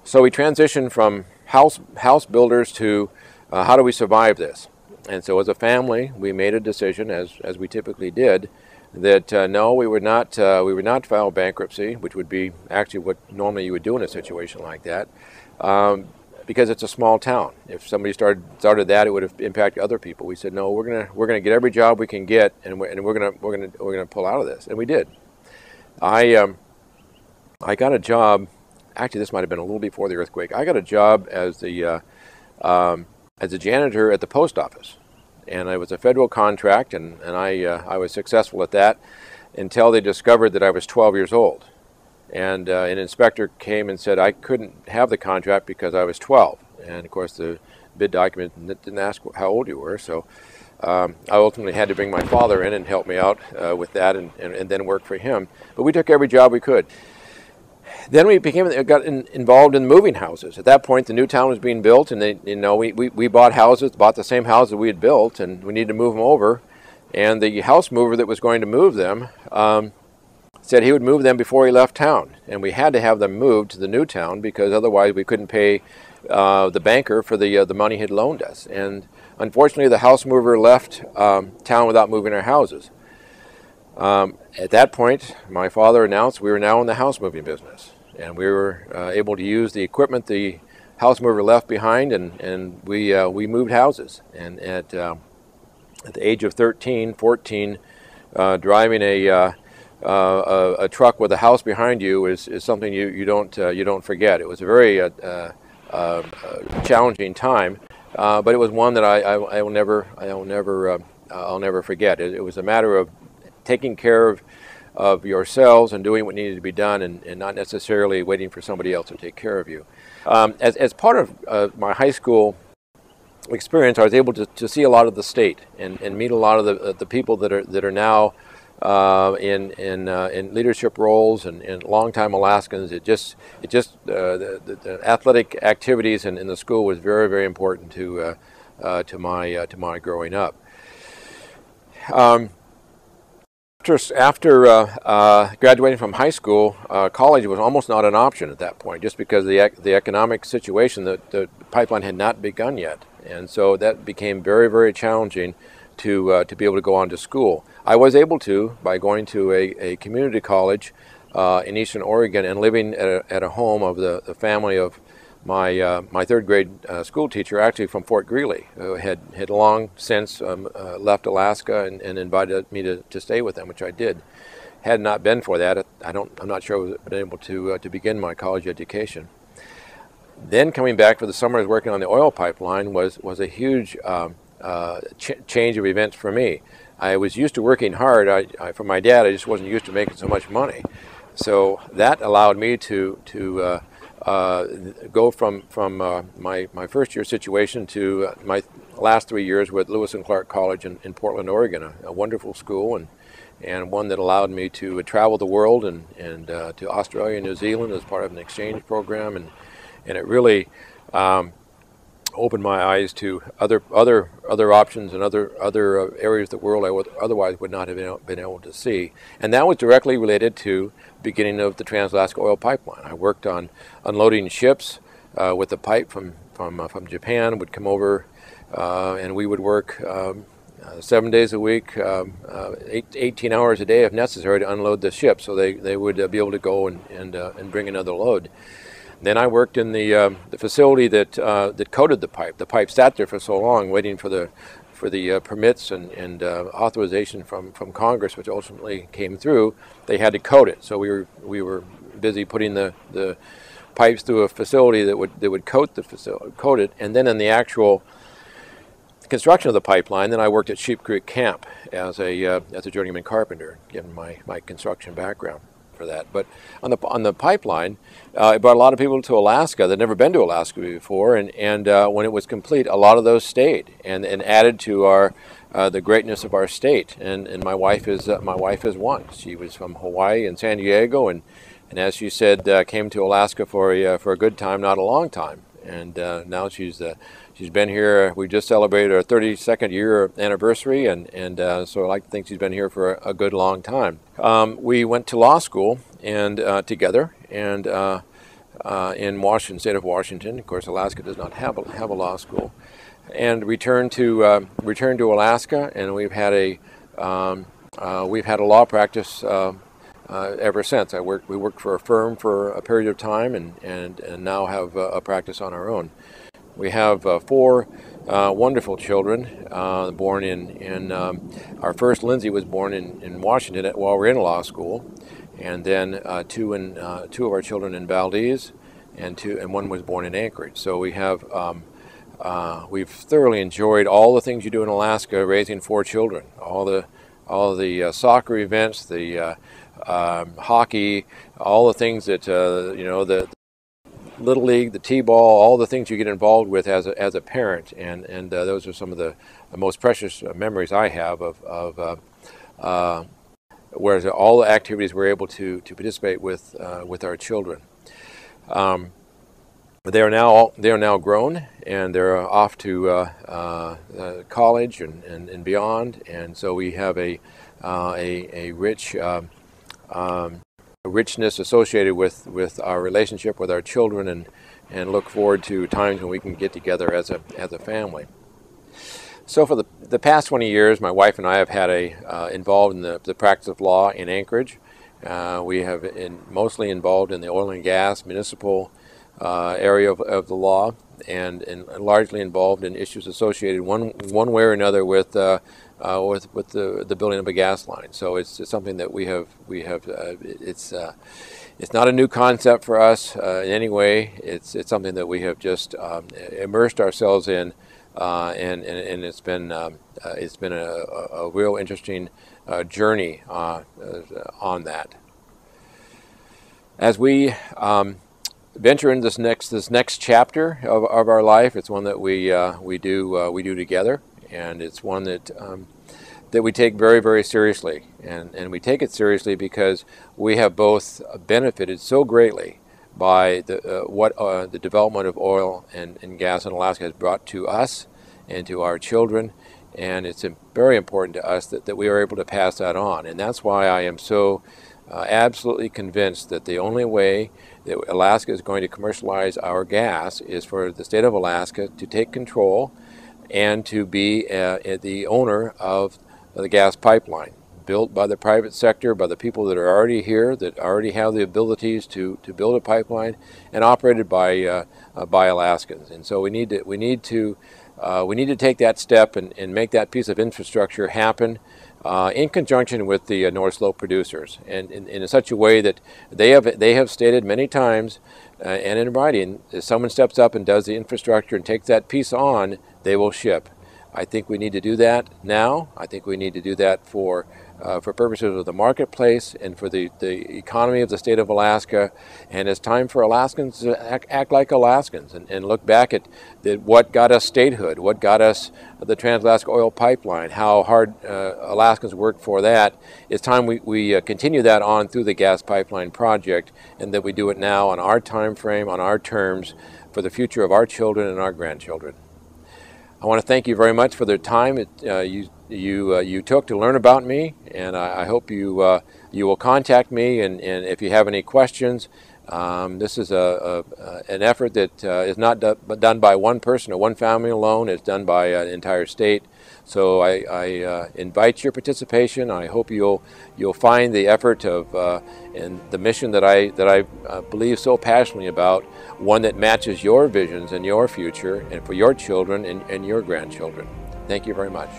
So we transitioned from house builders to how do we survive this? And so as a family, we made a decision, as we typically did, that no, we would not file bankruptcy, which would be actually what normally you would do in a situation like that, because it's a small town. If somebody started that, it would have impacted other people. We said no, we're gonna get every job we can get, and we're gonna pull out of this, and we did. I got a job. Actually, this might have been a little before the earthquake. I got a job as a janitor at the post office, and it was a federal contract, and I was successful at that until they discovered that I was 12 years old. And an inspector came and said I couldn't have the contract because I was 12. And of course, the bid document didn't ask how old you were, so I ultimately had to bring my father in and help me out with that, and then work for him. But we took every job we could. Then we got involved in moving houses. At that point, the new town was being built, and we bought the same houses we had built, and we needed to move them over. And the house mover that was going to move them said he would move them before he left town, and we had to have them moved to the new town because otherwise we couldn't pay the banker for the money he'd loaned us. And unfortunately, the house mover left town without moving our houses. At that point, my father announced we were now in the house moving business, and we were able to use the equipment the house mover left behind, and we moved houses. And at the age of 13, 14, driving a truck with a house behind you is something you don't forget. It was a very challenging time, but it was one that I'll never forget. It was a matter of taking care of yourselves and doing what needed to be done, and not necessarily waiting for somebody else to take care of you. As part of my high school experience, I was able to see a lot of the state and meet a lot of the people that are now in leadership roles and longtime Alaskans. The athletic activities in the school was very, very important to my growing up. After graduating from high school, college was almost not an option at that point, just because the economic situation, the pipeline had not begun yet, and so that became very, very challenging to be able to go on to school. I was able to by going to a community college in Eastern Oregon and living at a home of the family of my third grade school teacher, actually from Fort Greely, who had long since left Alaska and invited me to stay with them, which I did. Had it not been for that, I'm not sure I would have been able to begin my college education. Then coming back for the summer, I was working on the oil pipeline was a huge change of events for me. I was used to working hard. For my dad, I just wasn't used to making so much money. So that allowed me to go from my first year situation to my last 3 years with Lewis and Clark College in Portland, Oregon, a wonderful school and one that allowed me to travel the world and to Australia and New Zealand as part of an exchange program, and it really opened my eyes to other options and other areas of the world I otherwise would not have been able to see. And that was directly related to the beginning of the Trans-Alaska Oil Pipeline. I worked on unloading ships with the pipe from Japan, would come over, and we would work 7 days a week, 18 hours a day if necessary, to unload the ship, so they would be able to go and bring another load. Then I worked in the facility that coated the pipe. The pipe sat there for so long, waiting for the permits and authorization from Congress, which ultimately came through. They had to coat it, so we were busy putting the pipes through a facility that would coat it, and then in the actual construction of the pipeline, then I worked at Sheep Creek Camp as a journeyman carpenter, given my construction background for that. But on the pipeline, it brought a lot of people to Alaska that had never been to Alaska before, and when it was complete, a lot of those stayed and added to the greatness of our state. And my wife is one. She was from Hawaii and San Diego, and as she said, came to Alaska for a good time, not a long time. And now she's been here. We just celebrated our 32nd year anniversary, and so I like to think she's been here for a good long time. We went to law school and together, and in Washington, state of Washington. Of course, Alaska does not have a law school. And returned to Alaska, and we've had a law practice ever since. We worked for a firm for a period of time, and now have a practice on our own. We have 4 wonderful children born in our first, Lindsay, was born in Washington while we were in law school, and then two of our children in Valdez, and one was born in Anchorage. So we have we've thoroughly enjoyed all the things you do in Alaska, raising 4 children, all the soccer events, the hockey, all the things that the Little League, the T-ball, all the things you get involved with as a parent, and those are some of the most precious memories I have of whereas all the activities we're able to participate with our children. They are now grown, and they're off to college and beyond, and so we have a rich richness associated with our relationship with our children, and look forward to times when we can get together as a family. So for the past 20 years, my wife and I have had involved in the practice of law in Anchorage. We have been mostly involved in the oil and gas municipal area of the law, and largely involved in issues associated one way or another with the building of a gas line. So it's something that we have it's not a new concept for us in any way. It's something that we have just immersed ourselves in, and it's been a real interesting journey on that. As we venture into this next chapter of our life, it's one that we do together, and it's one that we take very, very seriously, and we take it seriously because we have both benefited so greatly by the development of oil and gas in Alaska has brought to us and to our children, and it's very important to us that we are able to pass that on. And that's why I am so absolutely convinced that the only way that Alaska is going to commercialize our gas is for the state of Alaska to take control and to be the owner of the gas pipeline, built by the private sector, by the people that are already here, that already have the abilities to build a pipeline, and operated by Alaskans. And so we need to take that step and make that piece of infrastructure happen in conjunction with the North Slope producers, and in such a way that they have stated many times and in writing, if someone steps up and does the infrastructure and takes that piece on, they will ship. I think we need to do that now. I think we need to do that for purposes of the marketplace and for the economy of the state of Alaska. And it's time for Alaskans to act like Alaskans and look back at what got us statehood, what got us the Trans-Alaska Oil Pipeline, how hard Alaskans worked for that. It's time we continue that on through the gas pipeline project, and that we do it now on our time frame, on our terms, for the future of our children and our grandchildren. I want to thank you very much for the time you took to learn about me, and I hope you will contact me, and if you have any questions. This is an effort that is not done by one person or one family alone. It's done by an entire state. So I invite your participation. I hope you'll find the effort of and the mission that I believe so passionately about, one that matches your visions and your future, and for your children and your grandchildren. Thank you very much.